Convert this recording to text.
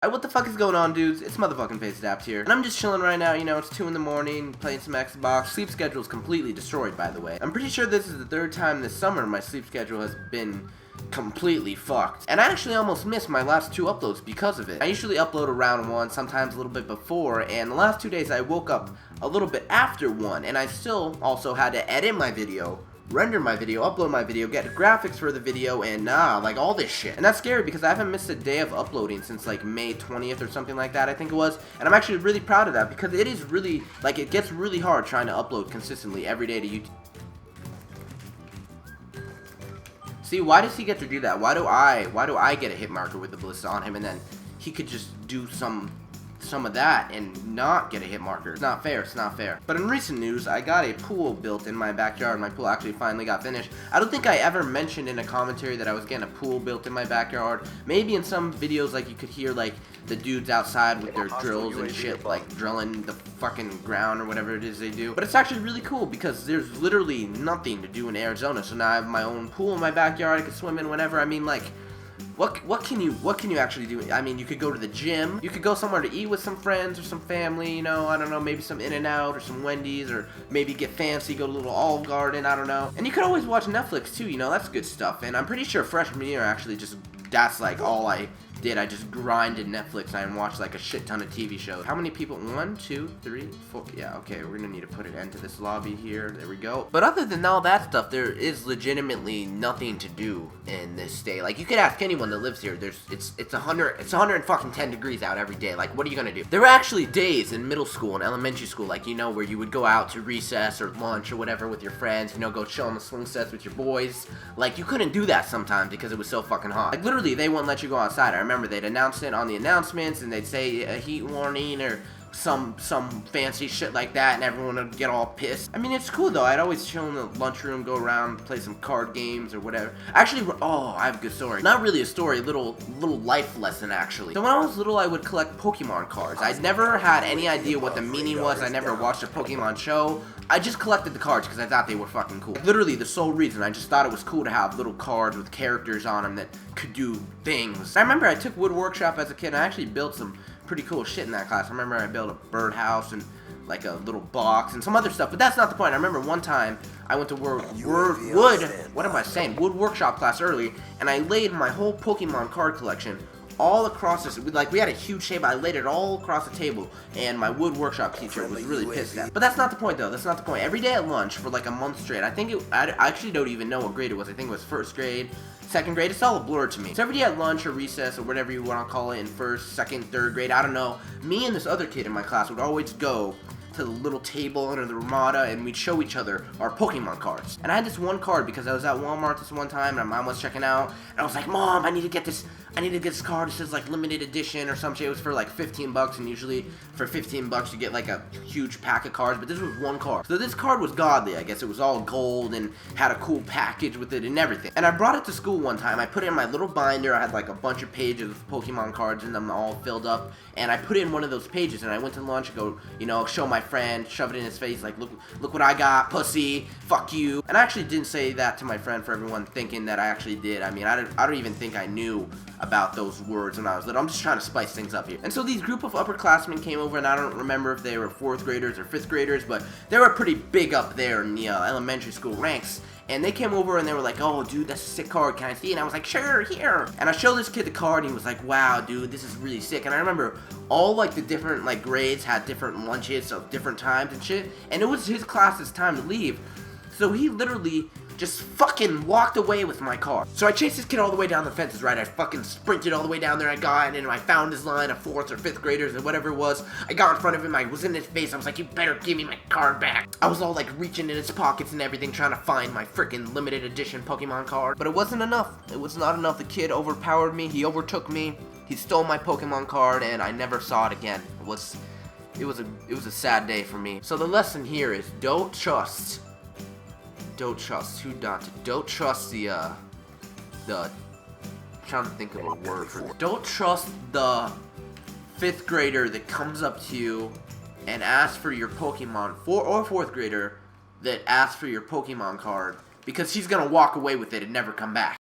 Alright, what the fuck is going on, dudes? It's motherfucking Face Adapt here, and I'm just chilling right now. You know, it's 2 in the morning, playing some Xbox. Sleep schedule's completely destroyed, by the way. I'm pretty sure this is the 3rd time this summer my sleep schedule has been completely fucked. And I actually almost missed my last 2 uploads because of it. I usually upload around 1, sometimes a little bit before, and the last 2 days I woke up a little bit after 1, and I still also had to edit my video, render my video, upload my video, get graphics for the video, and like all this shit. And that's scary because I haven't missed a day of uploading since like May 20th or something like that, I think it was. And I'm actually really proud of that because it is really, like, it gets really hard trying to upload consistently every day to YouTube. See, why does he get to do that? Why do I get a hit marker with the ballista on him and then he could just do some of that and not get a hit marker? It's not fair, it's not fair. But in recent news, I got a pool built in my backyard. My pool actually finally got finished. I don't think I ever mentioned in a commentary that I was getting a pool built in my backyard. Maybe in some videos, like, you could hear, like, the dudes outside with their drills and shit, like, drilling the fucking ground or whatever it is they do. But it's actually really cool because there's literally nothing to do in Arizona. So now I have my own pool in my backyard. I can swim in whenever. I mean, like, what can you actually do? I mean, you could go to the gym, you could go somewhere to eat with some friends or some family, you know, I don't know, maybe some In-N-Out or some Wendy's, or maybe get fancy, go to a little Olive Garden, I don't know. And you could always watch Netflix too, you know, that's good stuff. And I'm pretty sure freshman year actually that's like all I did. I just grinded Netflix and watched like a shit ton of TV shows. How many people? 1, 2, 3, 4. Yeah, okay, we're gonna need to put an end to this lobby here. There we go. But other than all that stuff, there is legitimately nothing to do in this state. Like, you could ask anyone that lives here. It's 110 degrees out every day. Like, what are you gonna do? There were actually days in middle school and elementary school, like, you know, where you would go out to recess or lunch or whatever with your friends, you know, go chill on the swing sets with your boys. Like, you couldn't do that sometimes because it was so fucking hot. Like, literally, they wouldn't let you go outside. I remember they'd announce it on the announcements and they'd say a heat warning or some fancy shit like that, and everyone would get all pissed. I mean, it's cool though. I'd always chill in the lunchroom, go around, play some card games or whatever. Actually, oh, I have a good story. Not really a story, little life lesson actually. So when I was little, I would collect Pokemon cards. I'd never had any idea what the meaning was. I never watched a Pokemon show. I just collected the cards because I thought they were fucking cool. Literally the sole reason. I just thought it was cool to have little cards with characters on them that could do things. I remember I took wood workshop as a kid and I actually built some pretty cool shit in that class. I remember I built a birdhouse and like a little box and some other stuff, but that's not the point. I remember one time I went to wood workshop class early, and I laid my whole Pokemon card collection all across this, like, we had a huge table. I laid it all across the table, and my wood workshop teacher was really pissed at. But that's not the point though. That's not the point. Every day at lunch for like a month straight, I actually don't even know what grade it was. I think it was 1st grade, 2nd grade. It's all a blur to me. So every day at lunch or recess or whatever you want to call it in 1st, 2nd, 3rd grade, I don't know, me and this other kid in my class would always go to the little table under the Ramada and we'd show each other our Pokemon cards. And I had this one card because I was at Walmart this one time and my mom was checking out, and I was like, Mom, I need to get this card. It says like limited edition or some shit. It was for like 15 bucks, and usually for 15 bucks you get like a huge pack of cards, but this was one card. So this card was godly, I guess. It was all gold and had a cool package with it and everything. And I brought it to school one time. I put it in my little binder. I had like a bunch of pages of Pokemon cards in them all filled up, and I put it in one of those pages, and I went to lunch and go, you know, show my friend, shove it in his face, like, look what I got, pussy, fuck you. And I actually didn't say that to my friend for everyone thinking that I actually did. I mean, I don't even think I knew about those words when I was little. I'm just trying to spice things up here. And so these group of upperclassmen came over, and I don't remember if they were 4th graders or 5th graders, but they were pretty big up there in the elementary school ranks. And they came over and they were like, oh, dude, that's a sick card, can I see? And I was like, sure, here. And I showed this kid the card, and he was like, wow, dude, this is really sick. And I remember all, like, the different, like, grades had different lunches of different times and shit. And it was his class's time to leave. So he literally just fucking walked away with my card. So I chased this kid all the way down the fences, right? I fucking sprinted all the way down there. I got in and I found his line of 4th or 5th graders or whatever it was. I got in front of him. I was in his face. I was like, you better give me my card back. I was all like reaching in his pockets and everything, trying to find my freaking limited edition Pokemon card. But it wasn't enough. It was not enough. The kid overpowered me. He overtook me. He stole my Pokemon card, and I never saw it again. It was a sad day for me. So the lesson here is don't trust the I'm trying to think of a word for it. Don't trust the 5th grader that comes up to you and asks for your Pokemon, or 4th grader that asks for your Pokemon card, because he's gonna walk away with it and never come back.